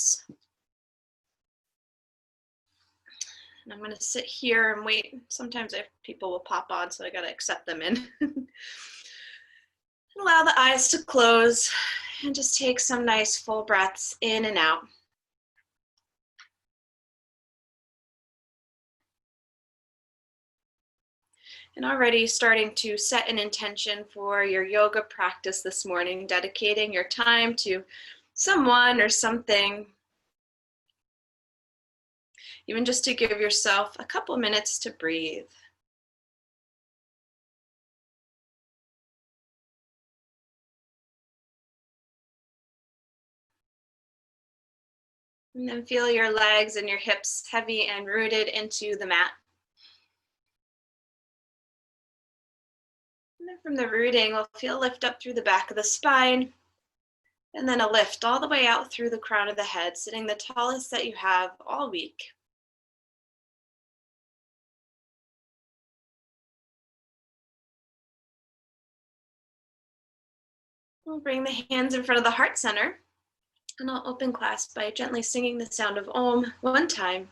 breaths. And I'm going to sit here and wait. Sometimes people will pop on, so I got to accept them in. Allow the eyes to close and just take some nice full breaths in and out. And already starting to set an intention for your yoga practice this morning, dedicating your time to someone or something. Even just to give yourself a couple minutes to breathe. And then feel your legs and your hips heavy and rooted into the mat. And then from the rooting, we'll feel a lift up through the back of the spine. And then a lift all the way out through the crown of the head, sitting the tallest that you have all week. We'll bring the hands in front of the heart center. And I'll open class by gently singing the sound of Om one time.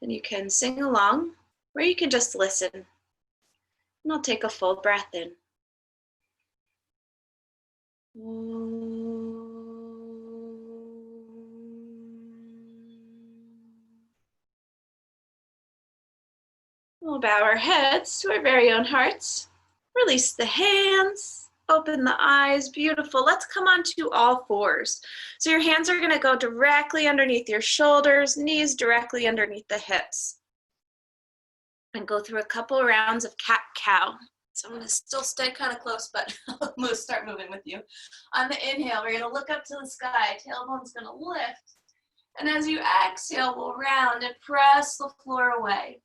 And you can sing along, or you can just listen. And I'll take a full breath in. We'll bow our heads to our very own hearts. Release the hands, open the eyes, beautiful. Let's come onto all fours. So your hands are gonna go directly underneath your shoulders, knees directly underneath the hips. And go through a couple rounds of cat-cow. So I'm gonna still stay kind of close, but I'm gonna start moving with you. On the inhale, we're gonna look up to the sky, tailbone's gonna lift. And as you exhale, we'll round and press the floor away.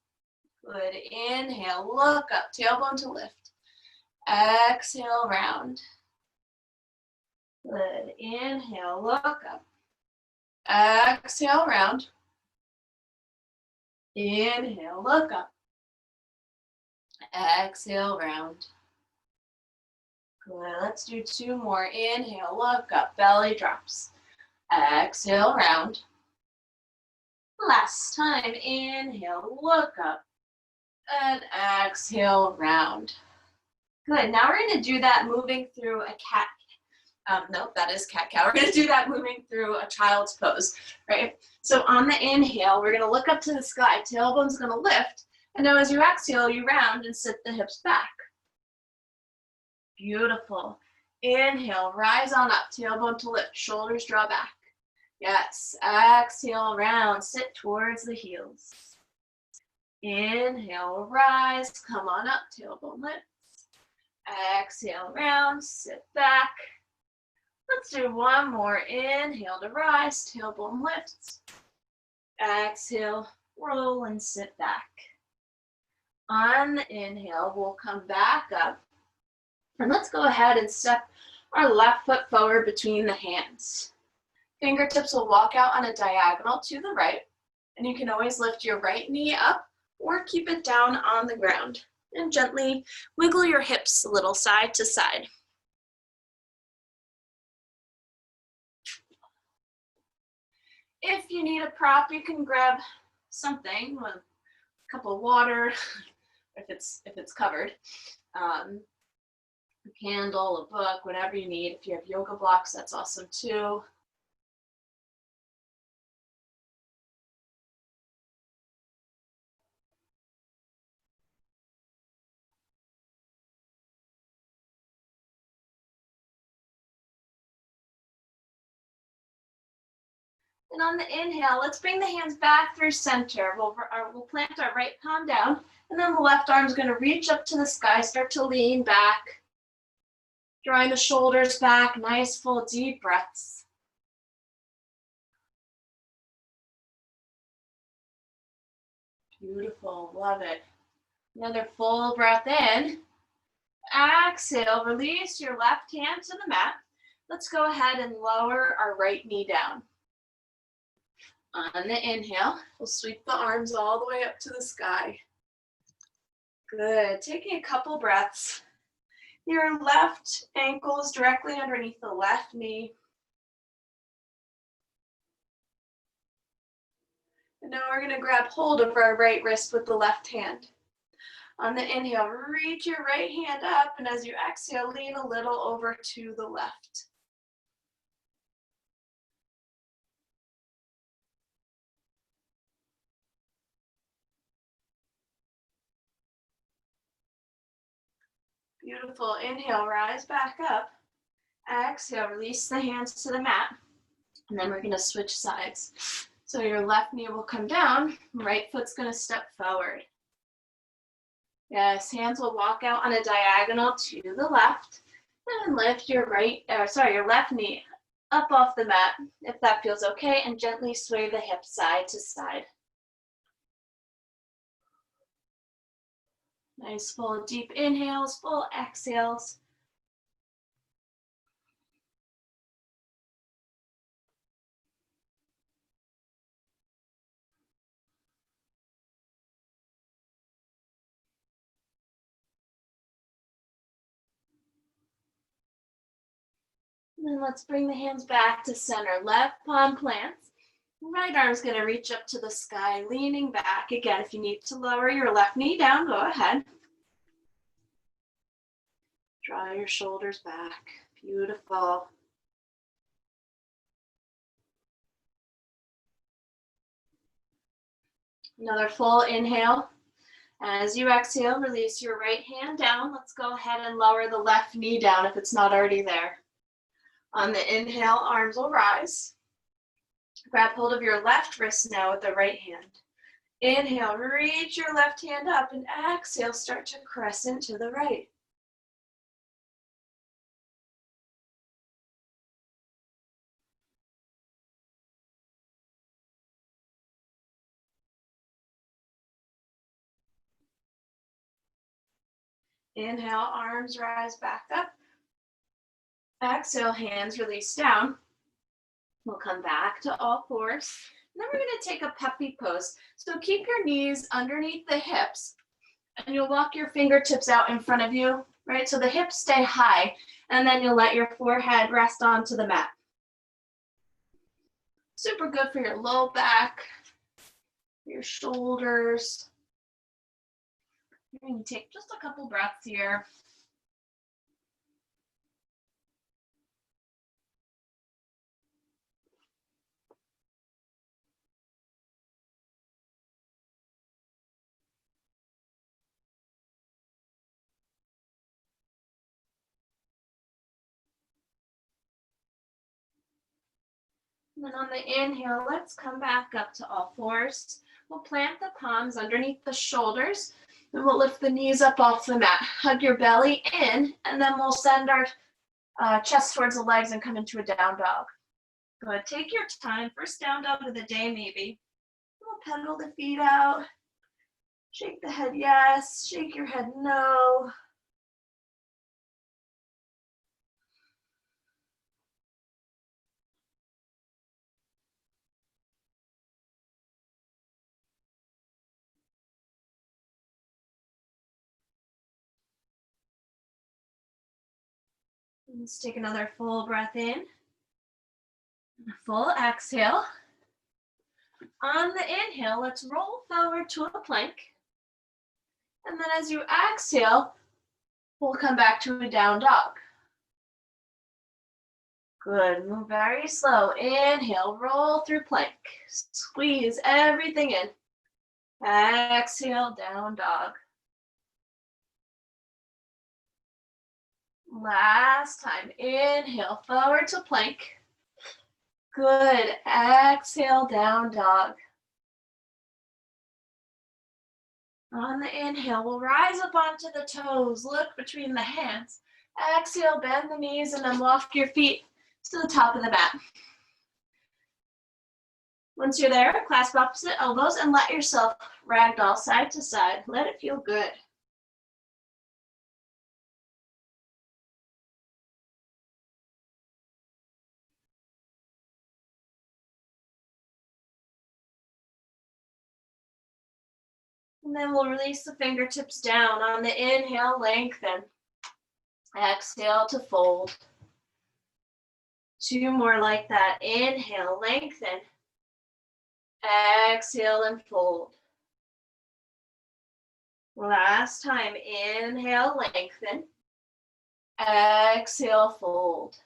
Good, inhale, look up, tailbone to lift. Exhale, round. Good, inhale, look up. Exhale, round. Inhale, look up. Exhale, round. Good, let's do two more. Inhale, look up, belly drops. Exhale, round. Last time, inhale, look up. And exhale, round. Good, now we're gonna do that moving through a cat. No, that is cat-cow. We're gonna do that moving through a child's pose, right? So on the inhale, we're gonna look up to the sky, tailbone's gonna lift, and now as you exhale, you round and sit the hips back. Beautiful. Inhale, rise on up, tailbone to lift, shoulders draw back. Yes, exhale, round, sit towards the heels. Inhale, rise, come on up, tailbone lifts. Exhale, round, sit back. Let's do one more. Inhale to rise, tailbone lifts. Exhale, roll and sit back. On the inhale, we'll come back up. And let's go ahead and step our left foot forward between the hands. Fingertips will walk out on a diagonal to the right. And you can always lift your right knee up or keep it down on the ground. And gently wiggle your hips a little side to side. If you need a prop, you can grab something, a cup of water, if it's covered, a candle, a book, whatever you need. If you have yoga blocks, that's awesome too. And on the inhale, let's bring the hands back through center. We'll plant our right palm down, and then the left arm's gonna reach up to the sky, start to lean back. Drawing the shoulders back, nice full deep breaths. Beautiful, love it. Another full breath in. Exhale, release your left hand to the mat. Let's go ahead and lower our right knee down. On the inhale, we'll sweep the arms all the way up to the sky. Good, taking a couple breaths. Your left ankle is directly underneath the left knee. And now we're gonna grab hold of our right wrist with the left hand. On the inhale, reach your right hand up, and as you exhale, lean a little over to the left. Beautiful. Inhale, rise back up. Exhale, release the hands to the mat. And then we're gonna switch sides. So your left knee will come down, right foot's gonna step forward. Yes, hands will walk out on a diagonal to the left, and lift your your left knee up off the mat, if that feels okay, and gently sway the hips side to side. Nice full deep inhales, full exhales. And then let's bring the hands back to center. Left palm plants. Right arm's gonna reach up to the sky, leaning back. Again, if you need to lower your left knee down, go ahead. Draw your shoulders back. Beautiful. Another full inhale. As you exhale, release your right hand down. Let's go ahead and lower the left knee down if it's not already there. On the inhale, arms will rise. Grab hold of your left wrist now with the right hand. Inhale, reach your left hand up, and exhale, start to crescent to the right. Inhale, arms rise back up. Exhale, hands release down. We'll come back to all fours. And then we're gonna take a puppy pose. So keep your knees underneath the hips, and you'll walk your fingertips out in front of you, right? So the hips stay high, and then you'll let your forehead rest onto the mat. Super good for your low back, your shoulders. You're gonna take just a couple breaths here. And then on the inhale, let's come back up to all fours. We'll plant the palms underneath the shoulders, and we'll lift the knees up off the mat. Hug your belly in, and then we'll send our chest towards the legs and come into a down dog. Go ahead, take your time. First down dog of the day, maybe. We'll pedal the feet out. Shake the head yes, shake your head no. Let's take another full breath in. And a full exhale. On the inhale, let's roll forward to a plank. And then as you exhale, we'll come back to a down dog. Good, move very slow. Inhale, roll through plank. Squeeze everything in. Exhale, down dog. Last time, inhale, forward to plank. Good, exhale, down dog. On the inhale, we'll rise up onto the toes, look between the hands. Exhale, bend the knees, and then walk your feet to the top of the mat. Once you're there, clasp opposite elbows and let yourself ragdoll side to side. Let it feel good. And then we'll release the fingertips down. On the inhale, lengthen. Exhale to fold. Two more like that. Inhale, lengthen. Exhale and fold. Last time, inhale, lengthen. Exhale, fold.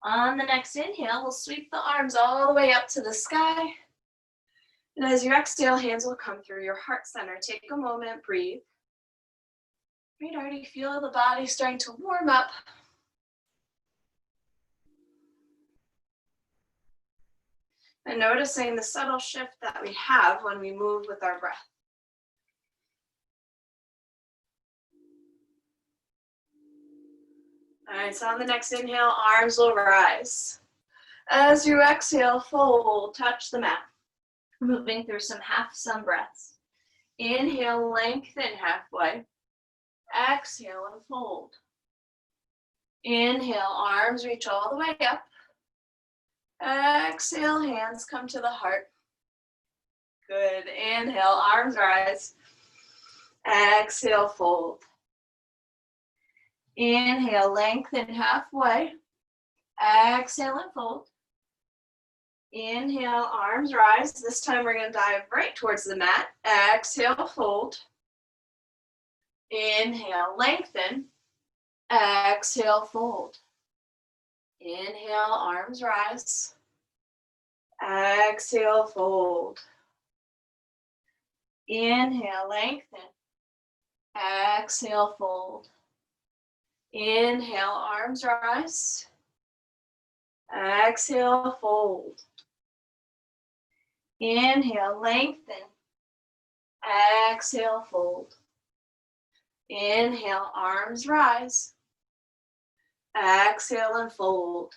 On the next inhale, we'll sweep the arms all the way up to the sky. And as you exhale, hands will come through your heart center. Take a moment, breathe. Right, already feel the body starting to warm up. And noticing the subtle shift that we have when we move with our breath. All right, so on the next inhale, arms will rise. As you exhale, fold, touch the mat. Moving through some half sun breaths. Inhale, lengthen halfway. Exhale and fold. Inhale, arms reach all the way up. Exhale, hands come to the heart. Good. Inhale, arms rise. Exhale, fold. Inhale, lengthen halfway. Exhale and fold. Inhale, arms rise. This time we're going to dive right towards the mat. Exhale, fold. Inhale, lengthen. Exhale, fold. Inhale, arms rise. Exhale, fold. Inhale, lengthen. Exhale, fold. Inhale, arms rise. Exhale, fold. Inhale, lengthen. Exhale, fold. Inhale, arms rise. Exhale and fold.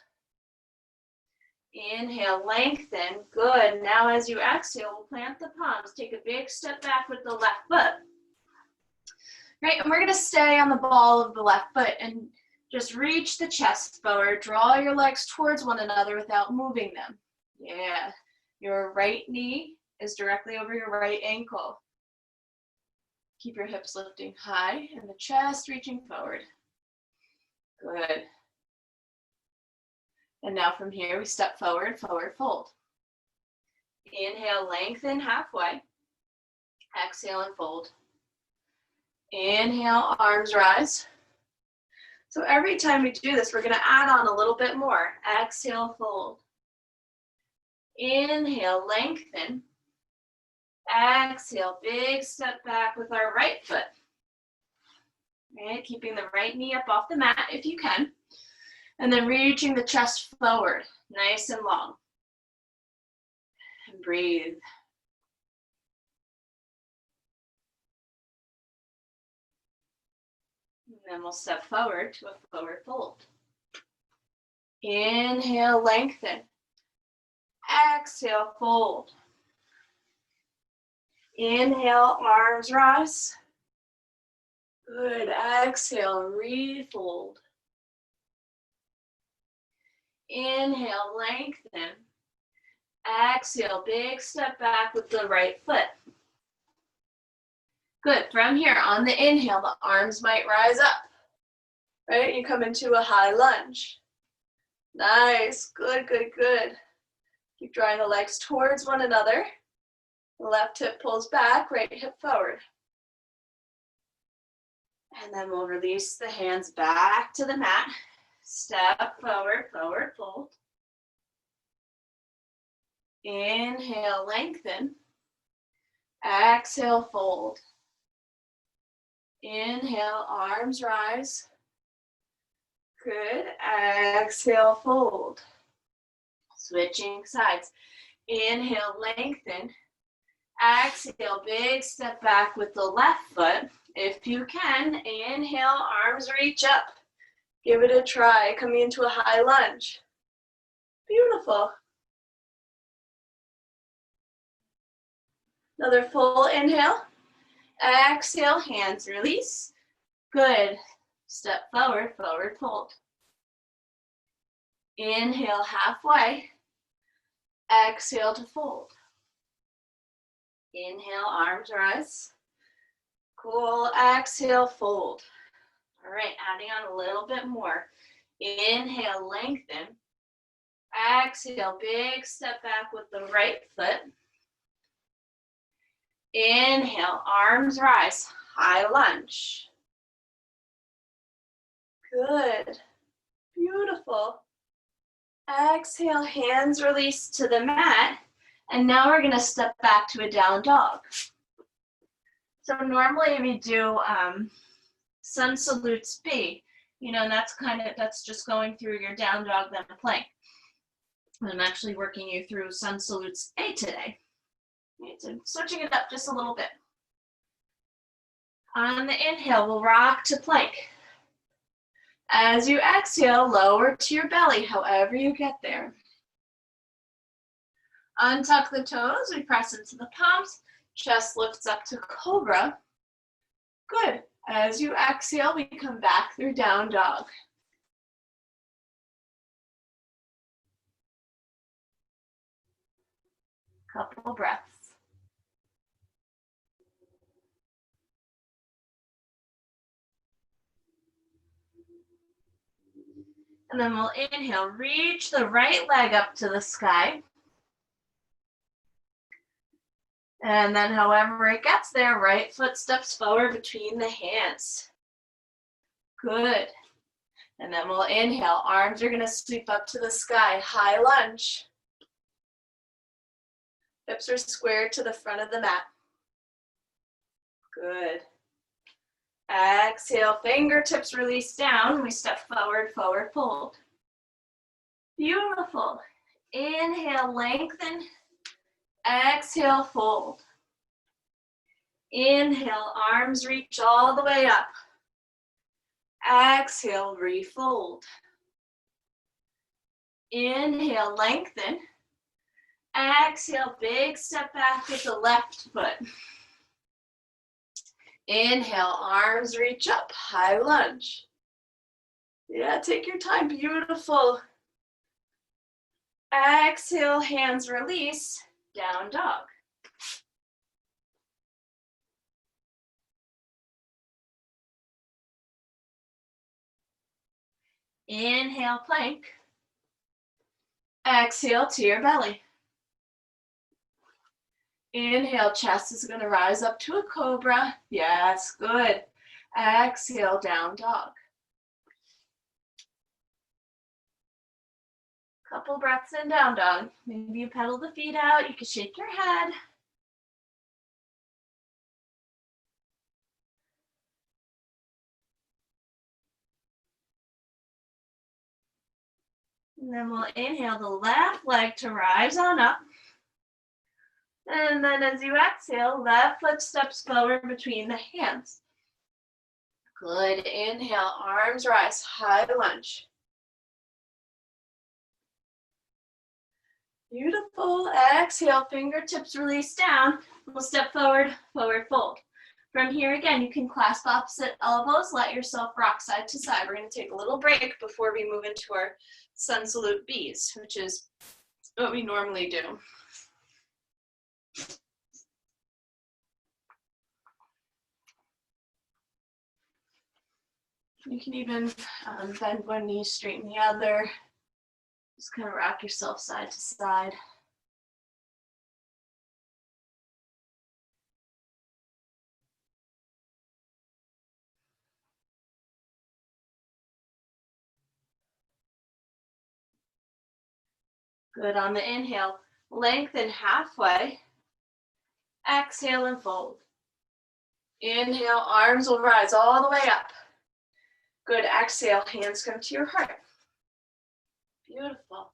Inhale, lengthen. Good. Now as you exhale, we'll plant the palms. Take a big step back with the left foot. Right, and we're going to stay on the ball of the left foot and just reach the chest forward. Draw your legs towards one another without moving them. Yeah. Your right knee is directly over your right ankle. Keep your hips lifting high and the chest reaching forward. Good. And now from here, we step forward, forward fold. Inhale, lengthen halfway. Exhale and fold. Inhale, arms rise. So every time we do this, we're going to add on a little bit more. Exhale, fold. Inhale, lengthen. Exhale, big step back with our right foot. Right, keeping the right knee up off the mat if you can. And then reaching the chest forward, nice and long. And breathe. And then we'll step forward to a forward fold. Inhale, lengthen. Exhale, fold. Inhale, arms rise. Good. Exhale, refold. Inhale, lengthen. Exhale, big step back with the right foot. Good. From here, on the inhale, the arms might rise up. Right? You come into a high lunge. Nice. Good, good, good. Keep drawing the legs towards one another. Left hip pulls back, right hip forward. And then we'll release the hands back to the mat. Step forward, forward fold. Inhale, lengthen. Exhale, fold. Inhale, arms rise. Good. Exhale, fold. Switching sides. Inhale, lengthen. Exhale, big step back with the left foot. If you can, inhale, arms reach up. Give it a try, coming into a high lunge. Beautiful. Another full inhale. Exhale, hands release. Good. Step forward, forward fold. Inhale, halfway. Exhale to fold. Inhale, arms rise. Cool. Exhale, fold. All right, adding on a little bit more. Inhale, lengthen. Exhale, big step back with the right foot. Inhale, arms rise, high lunge. Good, beautiful. Exhale, hands release to the mat. And now we're gonna step back to a down dog. So normally we do sun salutes B, and that's just going through your down dog, then a plank. I'm actually working you through sun salutes A today. Okay, so switching it up just a little bit. On the inhale, we'll rock to plank. As you exhale, lower to your belly, however you get there. Untuck the toes, we press into the palms, chest lifts up to cobra. Good. As you exhale, we come back through down dog. Couple breaths. And then we'll inhale, reach the right leg up to the sky. And then however it gets there, right foot steps forward between the hands. Good. And then we'll inhale, arms are gonna sweep up to the sky, high lunge. Hips are squared to the front of the mat. Good. Exhale, fingertips release down. We step forward, forward fold. Beautiful. Inhale, lengthen. Exhale, fold. Inhale, arms reach all the way up. Exhale, refold. Inhale, lengthen. Exhale, big step back with the left foot. Inhale, arms reach up, high lunge. Yeah, take your time, beautiful. Exhale, hands release, down dog. Inhale, plank. Exhale to your belly. Inhale, chest is gonna rise up to a cobra. Yes, good. Exhale, down dog. Couple breaths in, down dog. Maybe you pedal the feet out, you can shake your head. And then we'll inhale the left leg to rise on up. And then as you exhale, left foot steps forward between the hands. Good. Inhale, arms rise, high lunge. Beautiful. Exhale, fingertips release down. We'll step forward, forward fold. From here again, you can clasp opposite elbows, let yourself rock side to side. We're going to take a little break before we move into our sun salute B's, which is what we normally do. You can even bend one knee, straighten the other. Just kind of rock yourself side to side. Good. On the inhale, lengthen halfway. Exhale and fold. Inhale, arms will rise all the way up. Good. Exhale, hands come to your heart. Beautiful.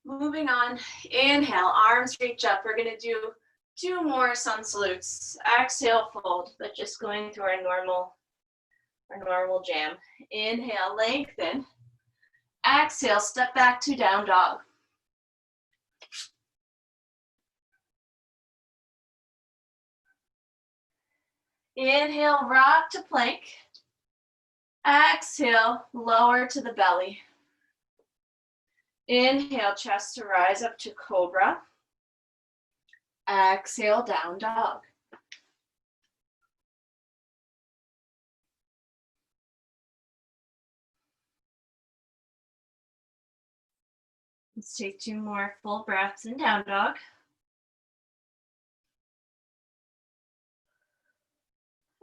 Moving on. Inhale, arms reach up. We're going to do 2 more sun salutes. Exhale, fold, but just going through our normal jam. Inhale, lengthen. Exhale, step back to down dog. Inhale, rock to plank. Exhale, lower to the belly. Inhale, chest to rise up to cobra. Exhale, down dog. Let's take 2 more full breaths in down dog.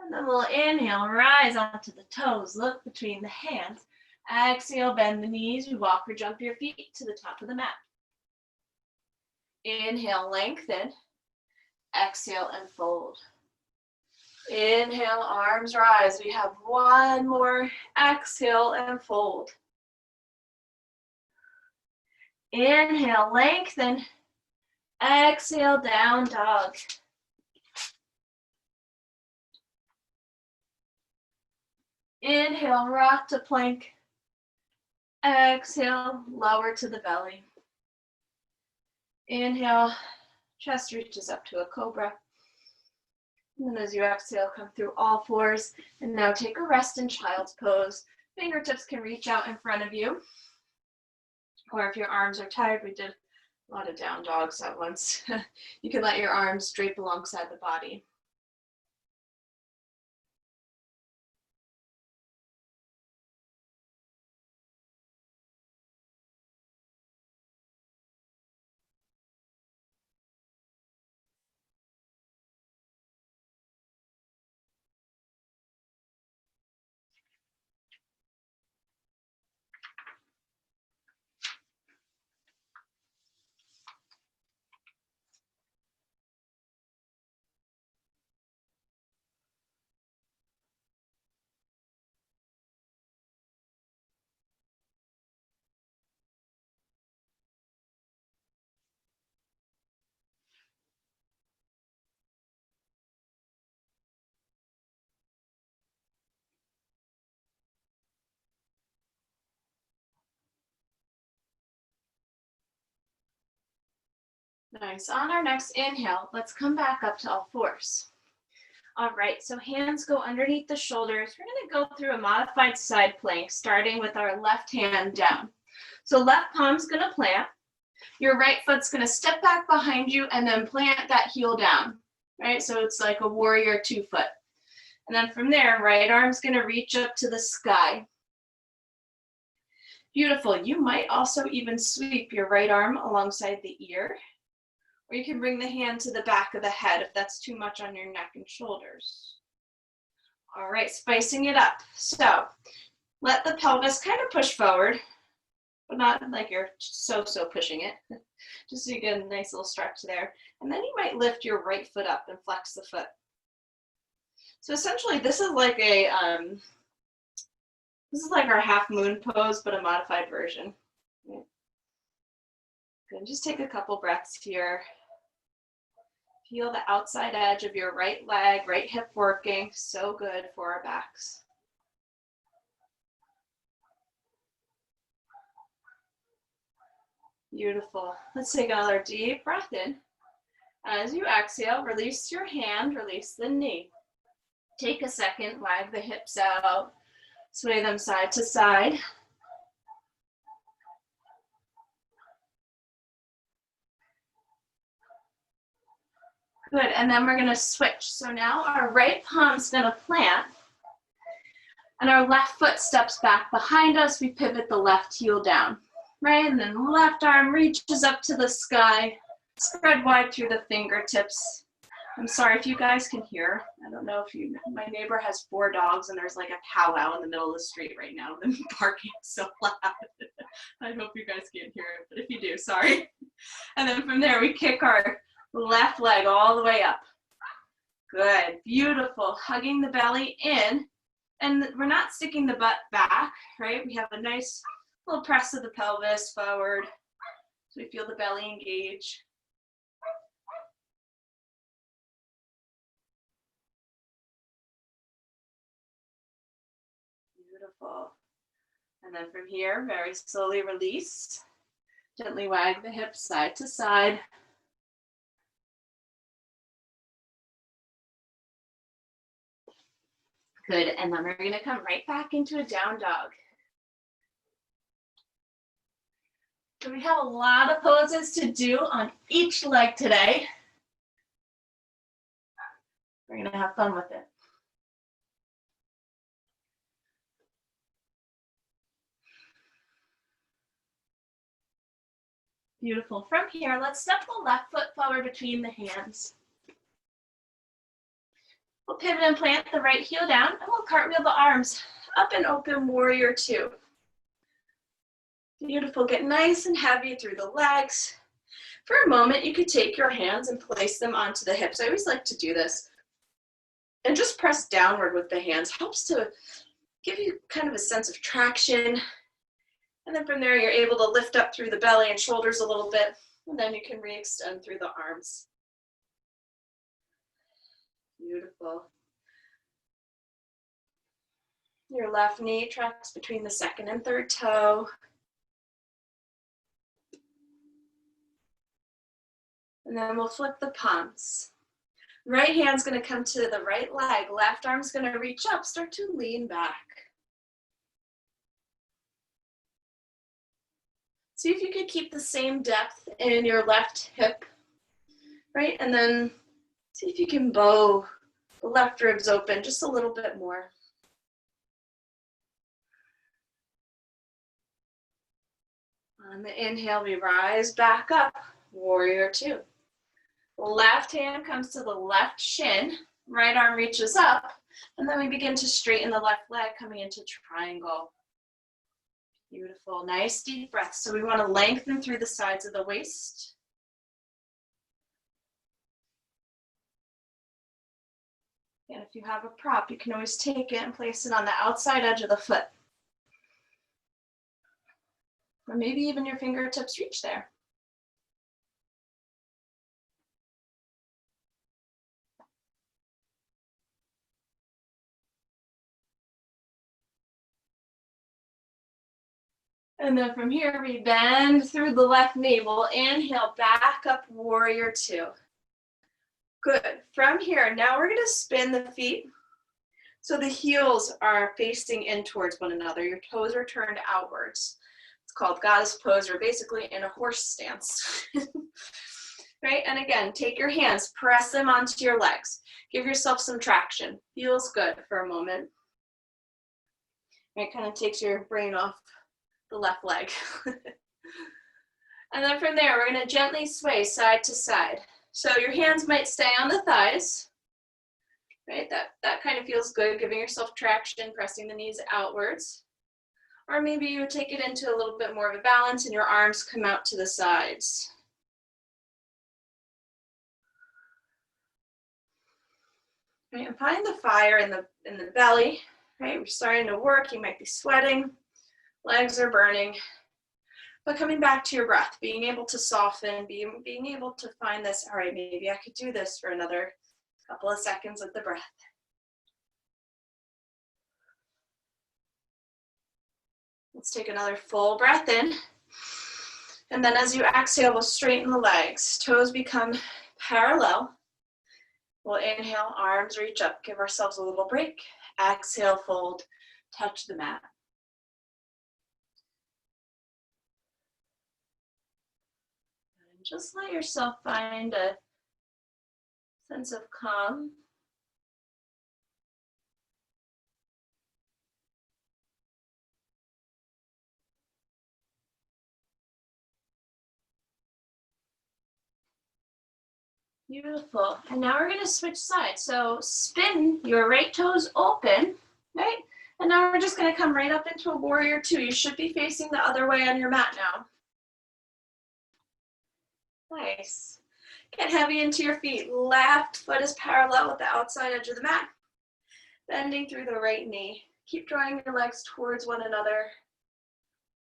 And then we'll inhale, rise onto the toes, look between the hands. Exhale, bend the knees, you walk or jump your feet to the top of the mat. Inhale, lengthen. Exhale and fold. Inhale, arms rise. We have one more. Exhale and fold. Inhale, lengthen. Exhale, down dog. Inhale, rock to plank. Exhale, lower to the belly. Inhale, chest reaches up to a cobra. And then as you exhale, come through all fours. And now take a rest in child's pose. Fingertips can reach out in front of you. Or if your arms are tired, we did a lot of down dogs at once. You can let your arms drape alongside the body. Nice. On our next inhale, let's come back up to all fours. All right, so hands go underneath the shoulders. We're going to go through a modified side plank, starting with our left hand down. So left palm's going to plant. Your right foot's going to step back behind you and then plant that heel down, right? So it's like a warrior 2 foot. And then from there, right arm's going to reach up to the sky. Beautiful. You might also even sweep your right arm alongside the ear. Or you can bring the hand to the back of the head if that's too much on your neck and shoulders. All right, spicing it up. So let the pelvis kind of push forward, but not like you're so pushing it. Just so you get a nice little stretch there. And then you might lift your right foot up and flex the foot. So essentially this is like our half moon pose, but a modified version. Good, just take a couple breaths here. Feel the outside edge of your right leg, right hip working. So good for our backs. Beautiful. Let's take another deep breath in. As you exhale, release your hand, release the knee. Take a second, wag the hips out, sway them side to side. Good, and then we're gonna switch. So now our right palm's gonna plant, and our left foot steps back behind us. We pivot the left heel down, right? And then the left arm reaches up to the sky, spread wide through the fingertips. I'm sorry if you guys can hear. I don't know if my neighbor has 4 dogs and there's like a powwow in the middle of the street right now. Them barking so loud. I hope you guys can't hear it, but if you do, sorry. And then from there, we kick our left leg all the way up. Good, beautiful. Hugging the belly in, and we're not sticking the butt back, right? We have a nice little press of the pelvis forward, so we feel the belly engage. Beautiful. And then from here, very slowly release. Gently wag the hips side to side. Good, and then we're gonna come right back into a down dog. So we have a lot of poses to do on each leg today. We're gonna have fun with it. Beautiful. From here, let's step the left foot forward between the hands. We'll pivot and plant the right heel down, and we'll cartwheel the arms up and open, warrior two. Beautiful, get nice and heavy through the legs. For a moment, you could take your hands and place them onto the hips. I always like to do this. And just press downward with the hands. Helps to give you kind of a sense of traction. And then from there, you're able to lift up through the belly and shoulders a little bit. And then you can re-extend through the arms. Beautiful. Your left knee tracks between the second and third toe. And then we'll flip the palms. Right hand's going to come to the right leg. Left arm's going to reach up. Start to lean back. See if you could keep the same depth in your left hip, right? And then see if you can bow the left ribs open just a little bit more. On the inhale, we rise back up, warrior two. Left hand comes to the left shin, right arm reaches up, and then we begin to straighten the left leg coming into triangle. Beautiful, nice deep breath. So we want to lengthen through the sides of the waist. And if you have a prop, you can always take it and place it on the outside edge of the foot. Or maybe even your fingertips reach there. And then from here, we bend through the left knee. We'll inhale, back up, warrior two. Good. From here, now we're going to spin the feet. So the heels are facing in towards one another. Your toes are turned outwards. It's called goddess pose, or basically in a horse stance. Right? And again, take your hands, press them onto your legs. Give yourself some traction. Feels good for a moment. It kind of takes your brain off the left leg. And then from there, we're going to gently sway side to side. So your hands might stay on the thighs, right? That kind of feels good, giving yourself traction, pressing the knees outwards. Or maybe you would take it into a little bit more of a balance and your arms come out to the sides. Right, and find the fire in the belly, right? We're starting to work, you might be sweating. Legs are burning, but coming back to your breath, being able to soften, being able to find this, all right, maybe I could do this for another couple of seconds with the breath. Let's take another full breath in. And then as you exhale, we'll straighten the legs. Toes become parallel. We'll inhale, arms reach up, give ourselves a little break. Exhale, fold, touch the mat. Just let yourself find a sense of calm. Beautiful. And now we're going to switch sides. So spin your right toes open, right? And now we're just going to come right up into a warrior two. You should be facing the other way on your mat now. Nice. Get heavy into your feet. Left foot is parallel with the outside edge of the mat. Bending through the right knee. Keep drawing your legs towards one another.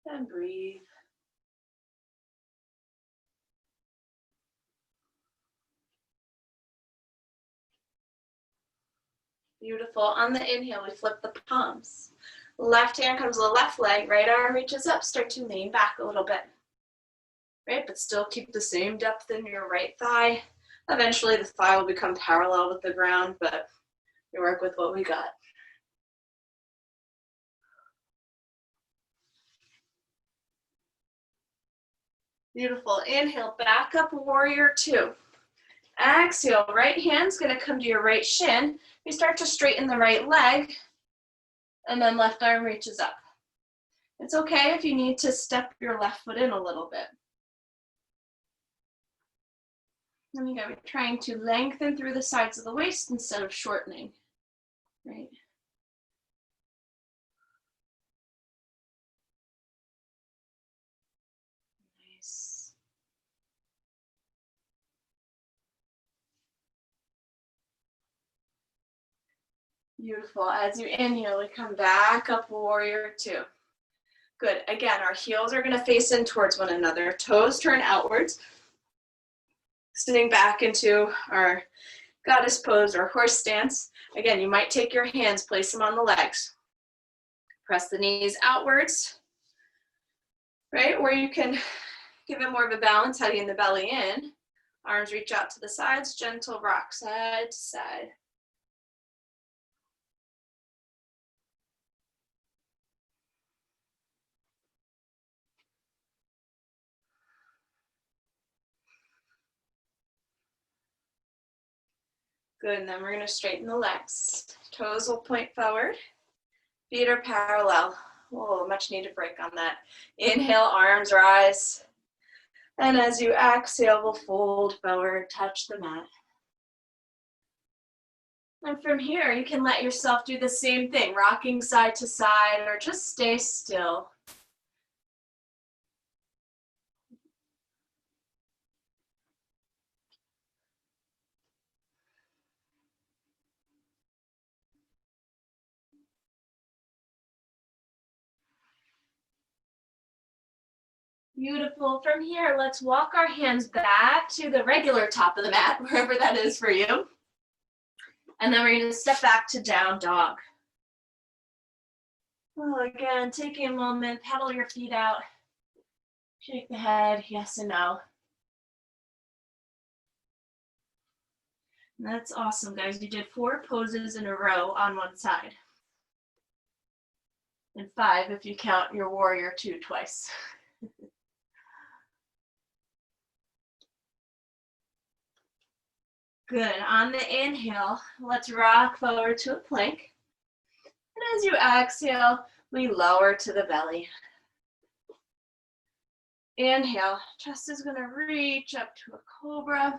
And breathe. Beautiful. On the inhale, we flip the palms. Left hand comes to the left leg. Right arm reaches up. Start to lean back a little bit. Right, but still keep the same depth in your right thigh. Eventually the thigh will become parallel with the ground, but we work with what we got. Beautiful. Inhale, back up, warrior two. Exhale, right hand's gonna come to your right shin. We start to straighten the right leg, and then left arm reaches up. It's okay if you need to step your left foot in a little bit. And again, we're trying to lengthen through the sides of the waist instead of shortening, right? Nice. Beautiful. As you inhale, we come back up, warrior two. Good. Again, our heels are going to face in towards one another. Toes turn outwards. Sitting back into our goddess pose or horse stance. Again, you might take your hands, place them on the legs. Press the knees outwards, right? Or you can give it more of a balance, hugging the belly in. Arms reach out to the sides, gentle rock side to side. Good, and then we're gonna straighten the legs. Toes will point forward, feet are parallel. Whoa, much needed break on that. Inhale, arms rise. And as you exhale, we'll fold forward, touch the mat. And from here, you can let yourself do the same thing, rocking side to side, or just stay still. Beautiful. From here, let's walk our hands back to the regular top of the mat, wherever that is for you. And then we're going to step back to down dog. Oh, again, taking a moment, pedal your feet out. Shake the head, yes and no. And that's awesome, guys. You did 4 poses in a row on one side. And 5 if you count your warrior 2 twice. Good. On the inhale, let's rock forward to a plank. And as you exhale, we lower to the belly. Inhale, chest is going to reach up to a cobra.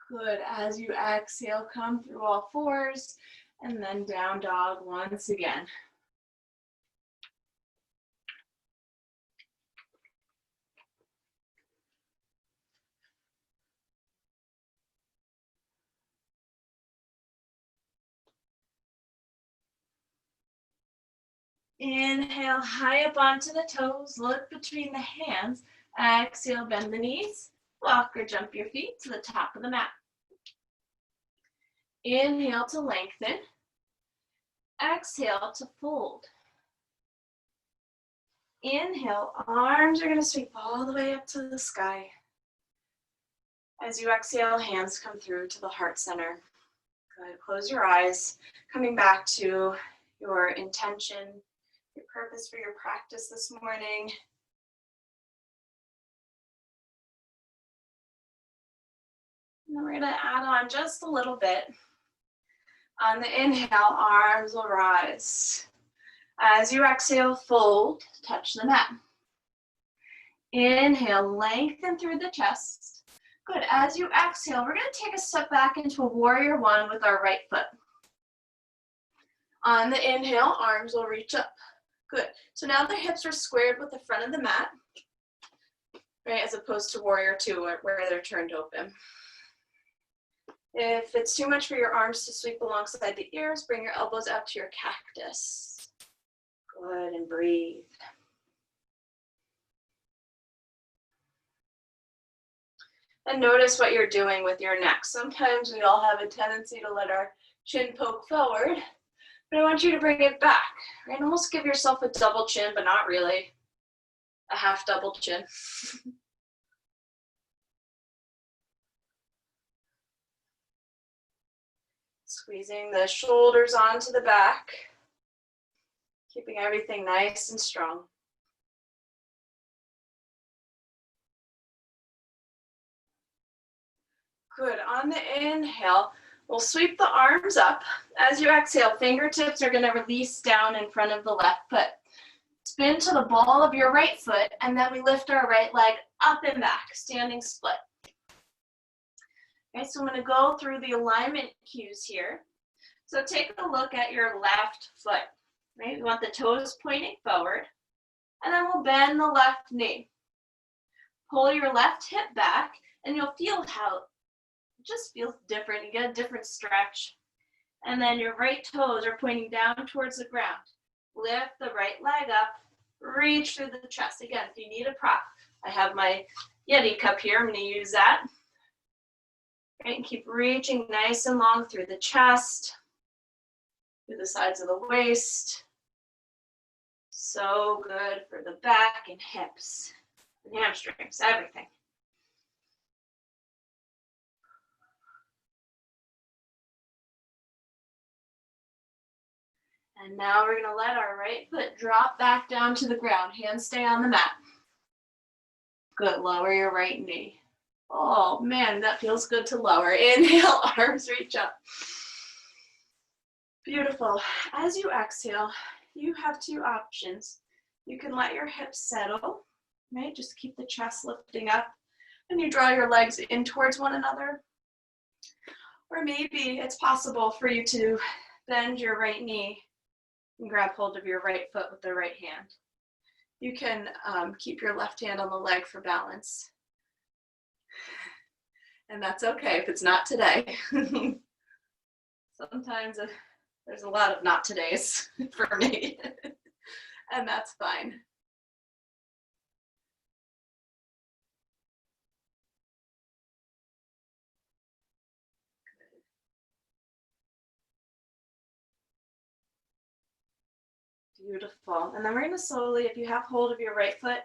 Good. As you exhale, come through all 4s and then down dog once again. Inhale, high up onto the toes, look between the hands. Exhale, bend the knees. Walk or jump your feet to the top of the mat. Inhale to lengthen. Exhale to fold. Inhale, arms are going to sweep all the way up to the sky. As you exhale, hands come through to the heart center. Good. Close your eyes, coming back to your intention, your purpose for your practice this morning. And then we're going to add on just a little bit. On the inhale, arms will rise. As you exhale, fold, touch the mat. Inhale, lengthen through the chest. Good. As you exhale, we're going to take a step back into a warrior 1 with our right foot. On the inhale, arms will reach up. Good. So now the hips are squared with the front of the mat, right, as opposed to warrior 2 where they're turned open. If it's too much for your arms to sweep alongside the ears, bring your elbows out to your cactus. Good, and breathe. And notice what you're doing with your neck. Sometimes we all have a tendency to let our chin poke forward, but I want you to bring it back, right? Almost give yourself a double chin, but not really. A half double chin. Squeezing the shoulders onto the back, keeping everything nice and strong. Good. On the inhale, we'll sweep the arms up. As you exhale, fingertips are going to release down in front of the left foot. Spin to the ball of your right foot, and then we lift our right leg up and back, standing split. Okay, so I'm going to go through the alignment cues here. So take a look at your left foot, right? We want the toes pointing forward, and then we'll bend the left knee. Pull your left hip back, and you'll feel how it just feels different. You get a different stretch. And then your right toes are pointing down towards the ground. Lift the right leg up, reach through the chest. Again, if you need a prop, I have my Yeti cup here. I'm going to use that. Right, and keep reaching nice and long through the chest, through the sides of the waist. So good for the back and hips and hamstrings, everything. And now we're going to let our right foot drop back down to the ground. Hands stay on the mat. Good, lower your right knee. Oh man, that feels good to lower. Inhale, arms reach up. Beautiful. As you exhale, you have two options. You can let your hips settle, right? Just keep the chest lifting up and you draw your legs in towards one another. Or maybe it's possible for you to bend your right knee and grab hold of your right foot with the right hand. You can keep your left hand on the leg for balance. And that's okay if it's not today. Sometimes there's a lot of not todays for me, and that's fine. Beautiful. And then we're going to slowly, if you have hold of your right foot,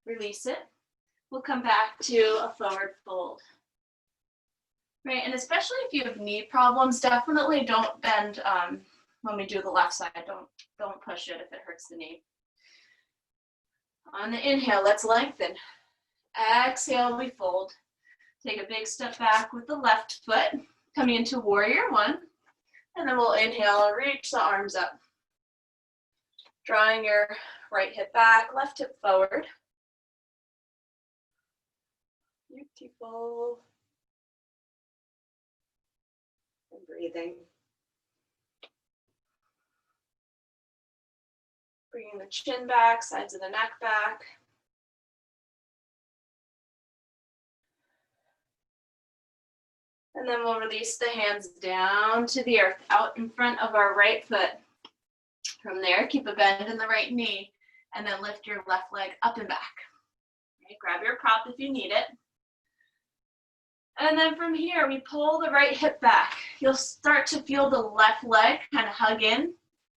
release it. We'll come back to a forward fold. Right, and especially if you have knee problems, definitely don't bend when we do the left side. Don't push it if it hurts the knee. On the inhale, let's lengthen. Exhale, we fold. Take a big step back with the left foot, coming into warrior one. And then we'll inhale and reach the arms up. Drawing your right hip back, left hip forward. Beautiful. And breathing. Bringing the chin back, sides of the neck back. And then we'll release the hands down to the earth, out in front of our right foot. From there, keep a bend in the right knee, and then lift your left leg up and back. Okay, grab your prop if you need it. And then from here, we pull the right hip back. You'll start to feel the left leg kind of hug in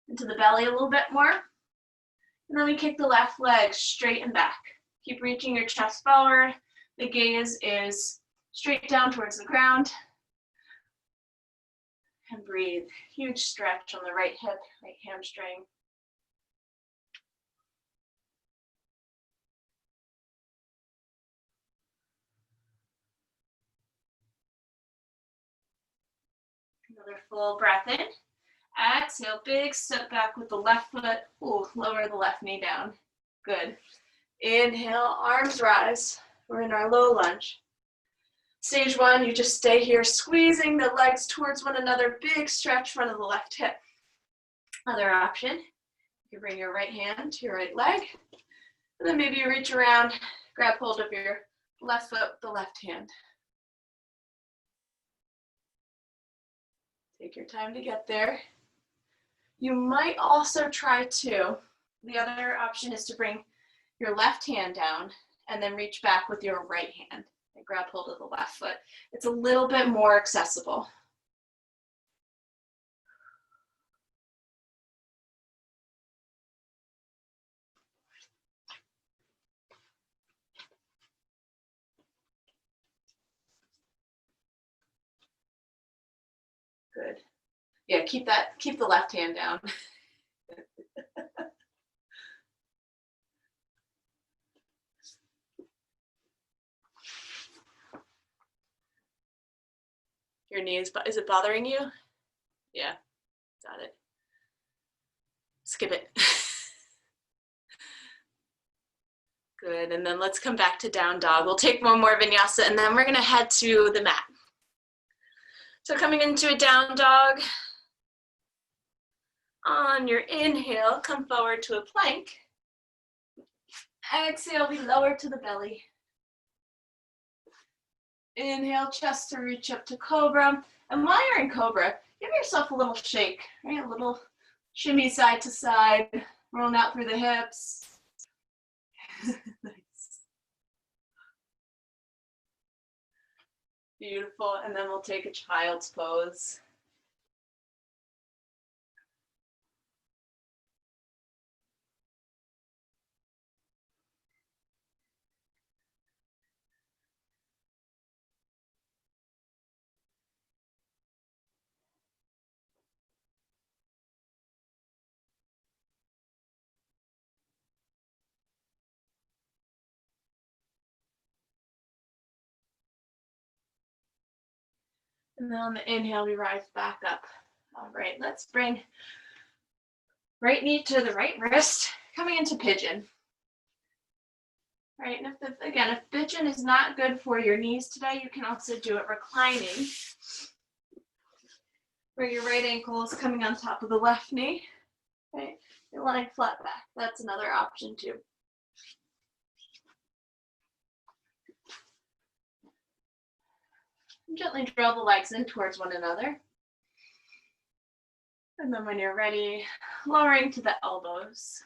into the belly a little bit more. And then we kick the left leg straight and back. Keep reaching your chest forward. The gaze is straight down towards the ground. And breathe. Huge stretch on the right hip, right hamstring. Another full breath in. Exhale, big step back with the left foot. Ooh, lower the left knee down. Good. Inhale, arms rise. We're in our low lunge. Stage one, you just stay here, squeezing the legs towards one another. Big stretch front of the left hip. Other option, you bring your right hand to your right leg. And then maybe you reach around, grab hold of your left foot with the left hand. Take your time to get there. You might also try to, the other option is to bring your left hand down and then reach back with your right hand and grab hold of the left foot. It's a little bit more accessible. Good. Yeah, keep the left hand down. Your knee is it bothering you? Yeah, got it. Skip it. Good, and then let's come back to down dog. We'll take one more vinyasa and then we're gonna head to the mat. So coming into a down dog. On your inhale, come forward to a plank. Exhale, we lower to the belly. Inhale, chest to reach up to cobra. And while you're in cobra, give yourself a little shake, right? A little shimmy side to side, rolling out through the hips. Nice. Beautiful. And then we'll take a child's pose. And then on the inhale, we rise back up. All right, let's bring right knee to the right wrist, coming into pigeon. Right, and if pigeon is not good for your knees today, you can also do it reclining, where your right ankle is coming on top of the left knee. Right, you're lying flat back. That's another option too. Gently draw the legs in towards one another. And then when you're ready, lowering to the elbows.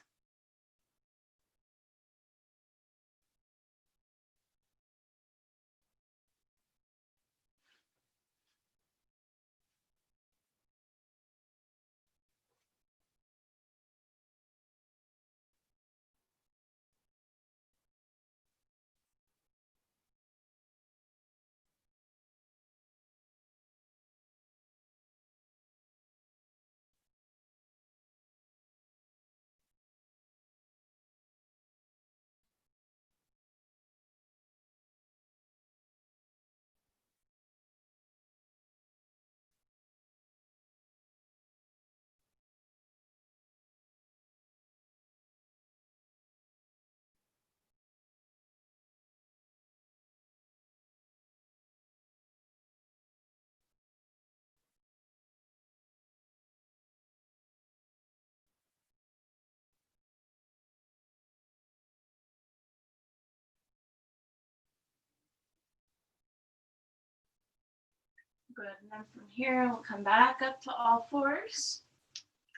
Good, and then from here, we'll come back up to all fours,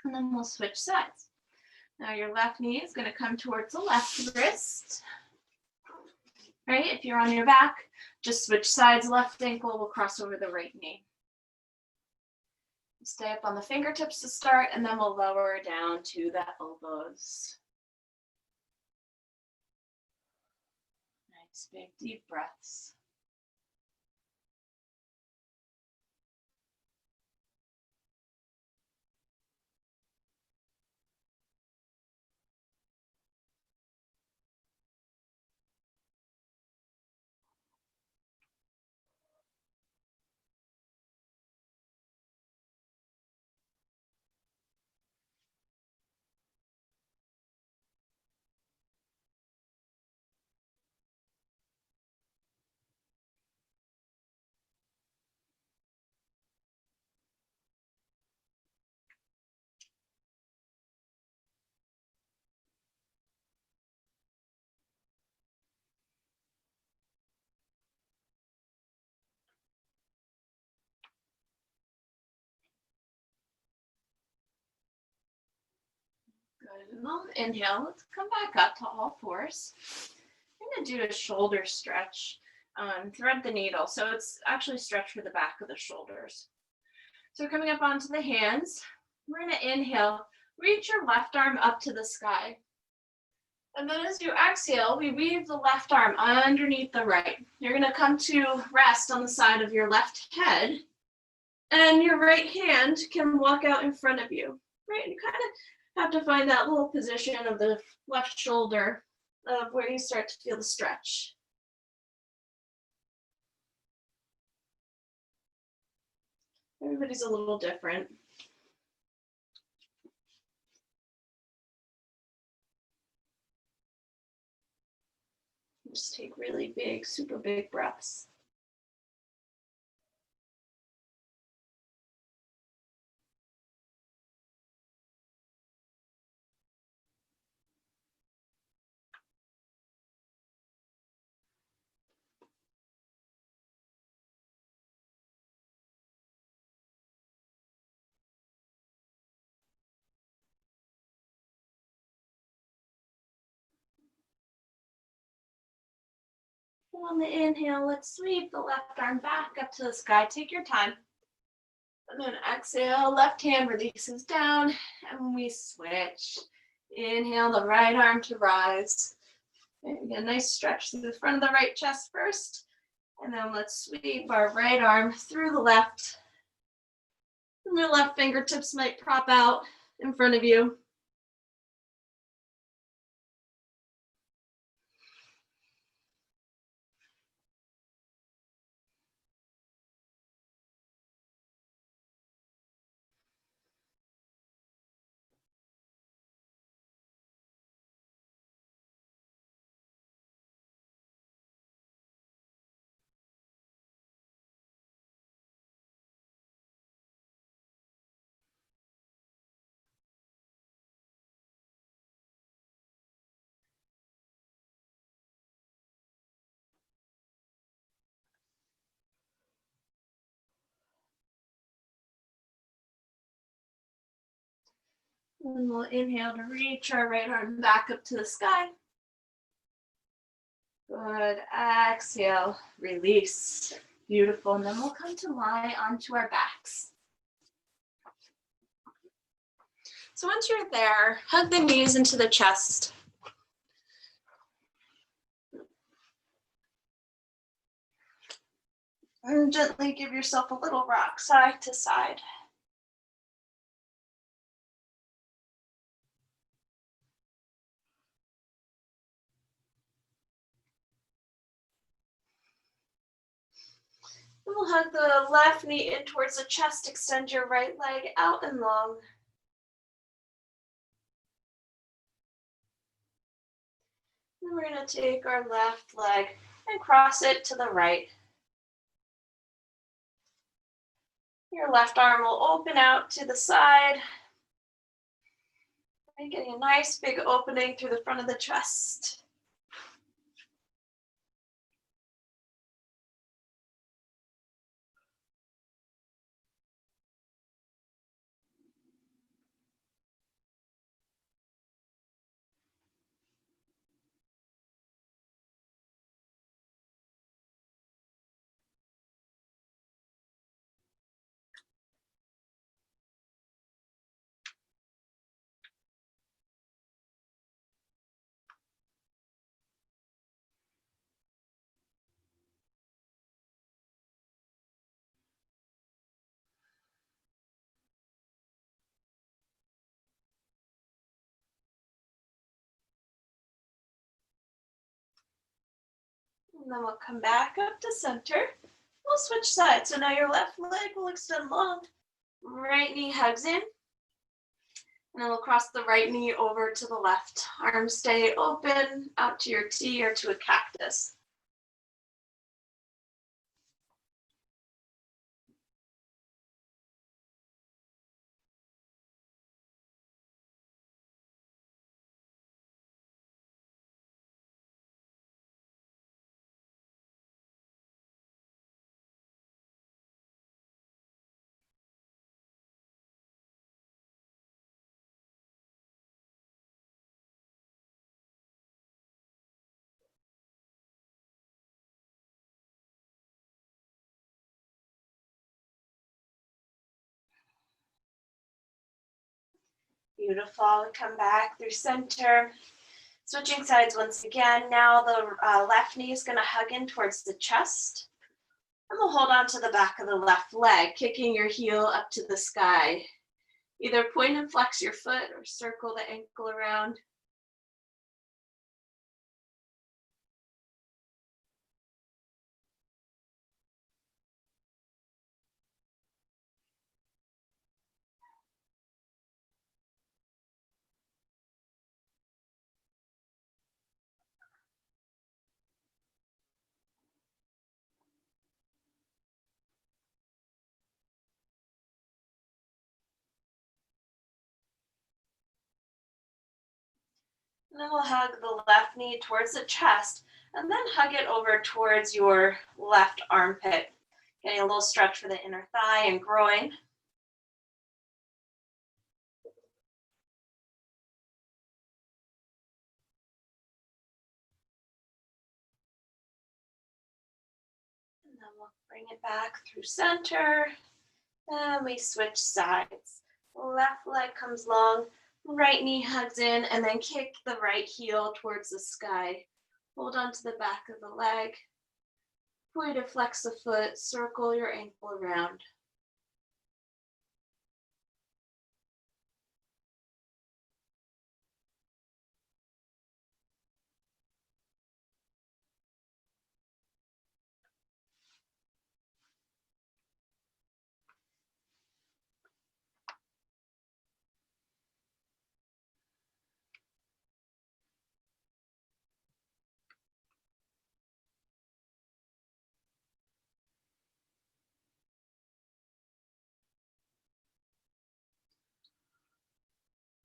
and then we'll switch sides. Now your left knee is gonna come towards the left wrist. Right, if you're on your back, just switch sides, left ankle will cross over the right knee. Stay up on the fingertips to start, and then we'll lower down to the elbows. Nice, big, deep breaths. Good, and on the inhale, let's come back up to all fours. I'm gonna do a shoulder stretch. Thread the needle, so it's actually stretch for the back of the shoulders. So we're coming up onto the hands. We're gonna inhale, reach your left arm up to the sky. And then as you exhale, we weave the left arm underneath the right. You're gonna come to rest on the side of your left head, and your right hand can walk out in front of you. Right, you kind of have to find that little position of the left shoulder of where you start to feel the stretch. Everybody's a little different. Just take really big, super big breaths. On the inhale, let's sweep the left arm back up to the sky. Take your time. And then exhale, left hand releases down, and we switch. Inhale the right arm to rise. And a nice stretch through the front of the right chest first. And then let's sweep our right arm through the left. And your left fingertips might prop out in front of you. And we'll inhale to reach our right arm back up to the sky. Good. Exhale, release. Beautiful. And then we'll come to lie onto our backs. So once you're there, hug the knees into the chest. And gently give yourself a little rock side to side. And we'll hug the left knee in towards the chest. Extend your right leg out and long. And we're going to take our left leg and cross it to the right. Your left arm will open out to the side. And getting a nice big opening through the front of the chest. And then we'll come back up to center. We'll switch sides. So now your left leg will extend long. Right knee hugs in. And then we'll cross the right knee over to the left. Arms stay open out to your T or to a cactus. Beautiful. Come back through center. Switching sides once again. Now the left knee is going to hug in towards the chest. And we'll hold on to the back of the left leg, kicking your heel up to the sky. Either point and flex your foot or circle the ankle around. And then we'll hug the left knee towards the chest and then hug it over towards your left armpit. Getting a little stretch for the inner thigh and groin. Bring it back through center. And we switch sides. Left leg comes long, right knee hugs in, and then kick the right heel towards the sky. Hold on to the back of the leg. Way to flex the foot, circle your ankle around.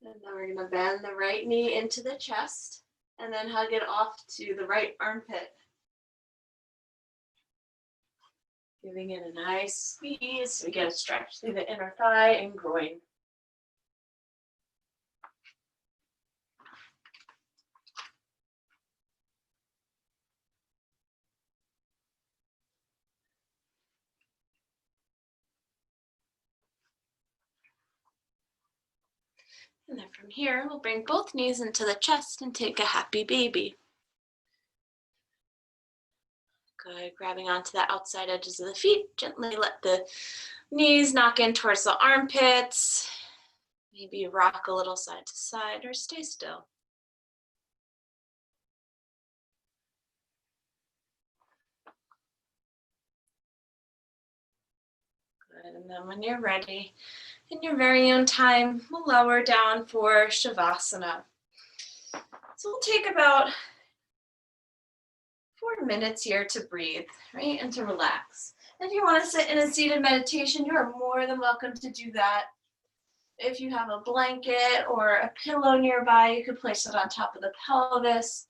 And then we're going to bend the right knee into the chest and then hug it off to the right armpit. Giving it a nice squeeze so we get a stretch through the inner thigh and groin. And then from here, we'll bring both knees into the chest and take a happy baby. Good, grabbing onto the outside edges of the feet. Gently let the knees knock in towards the armpits. Maybe rock a little side to side or stay still. Good, and then when you're ready, in your very own time, we'll lower down for Shavasana. So we'll take about 4 minutes here to breathe, right, and to relax. If you want to sit in a seated meditation, you are more than welcome to do that. If you have a blanket or a pillow nearby, you could place it on top of the pelvis.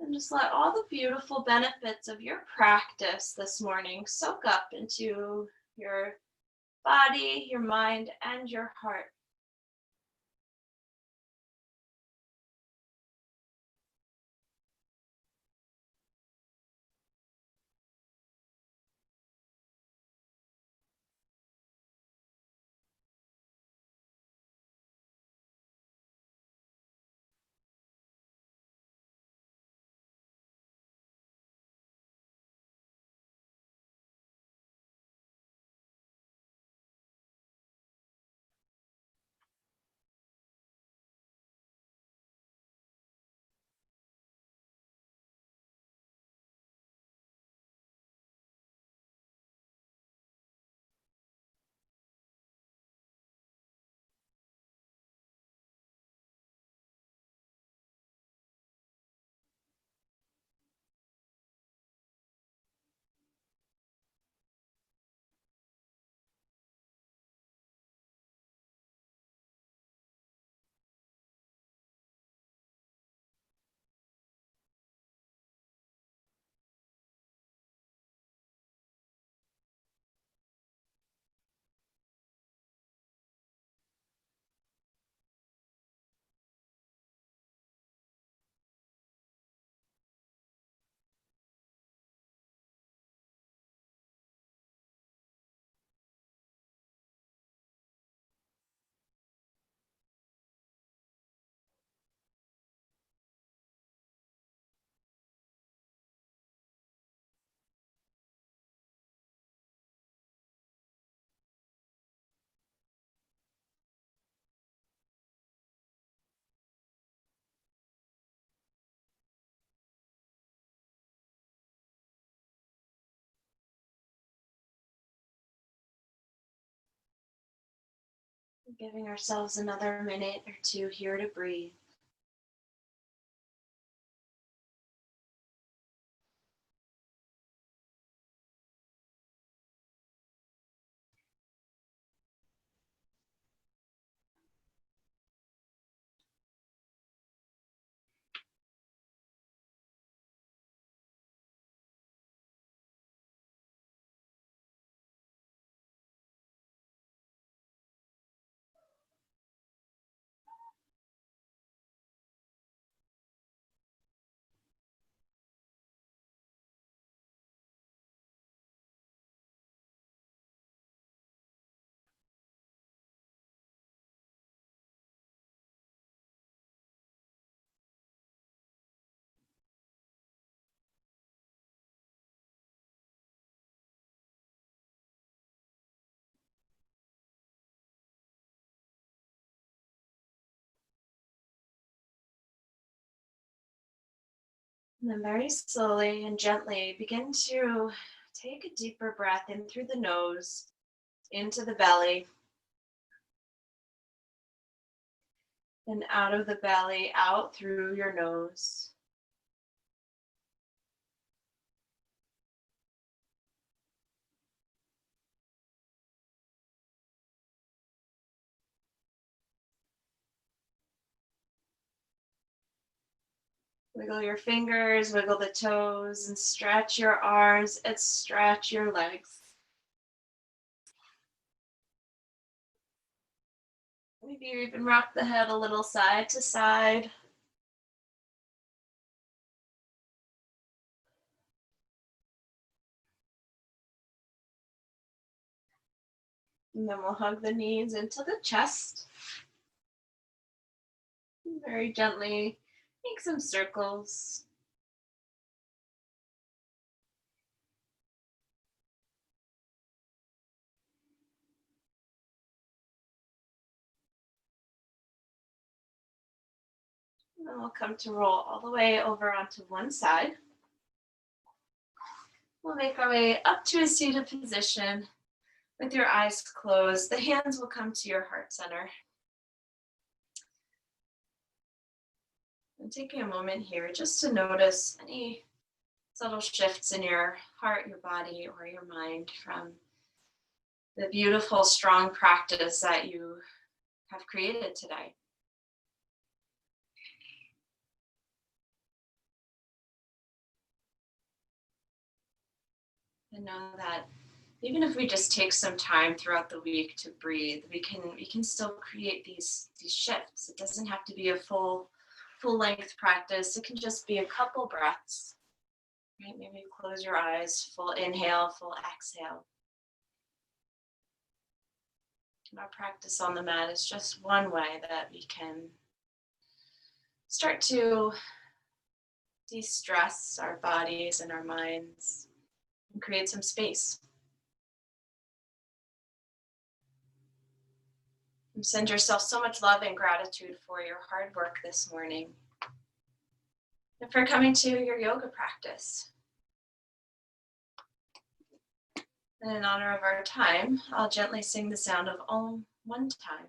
And just let all the beautiful benefits of your practice this morning soak up into your body, your mind, and your heart. Giving ourselves another minute or two here to breathe. And then very slowly and gently begin to take a deeper breath in through the nose, into the belly, and out of the belly, out through your nose. Wiggle your fingers, wiggle the toes, and stretch your arms and stretch your legs. Maybe you even rock the head a little side to side. And then we'll hug the knees into the chest. And very gently make some circles. And then we'll come to roll all the way over onto one side. We'll make our way up to a seated position with your eyes closed. The hands will come to your heart center. And taking a moment here just to notice any subtle shifts in your heart, your body, or your mind from the beautiful, strong practice that you have created today. And know that even if we just take some time throughout the week to breathe, we can still create these shifts. It doesn't have to be a full length practice. It can just be a couple breaths. Right? Maybe close your eyes, full inhale, full exhale. And our practice on the mat is just one way that we can start to de-stress our bodies and our minds and create some space. And send yourself so much love and gratitude for your hard work this morning and for coming to your yoga practice. And in honor of our time, I'll gently sing the sound of Om one time.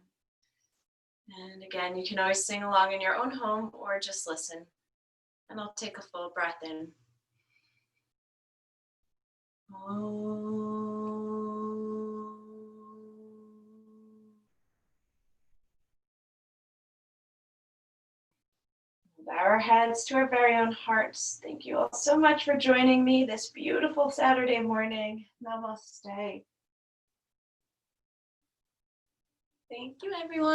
And again, you can always sing along in your own home or just listen. And I'll take a full breath in. Om. Bow our heads to our very own hearts. Thank you all so much for joining me this beautiful Saturday morning. Namaste. Thank you, everyone.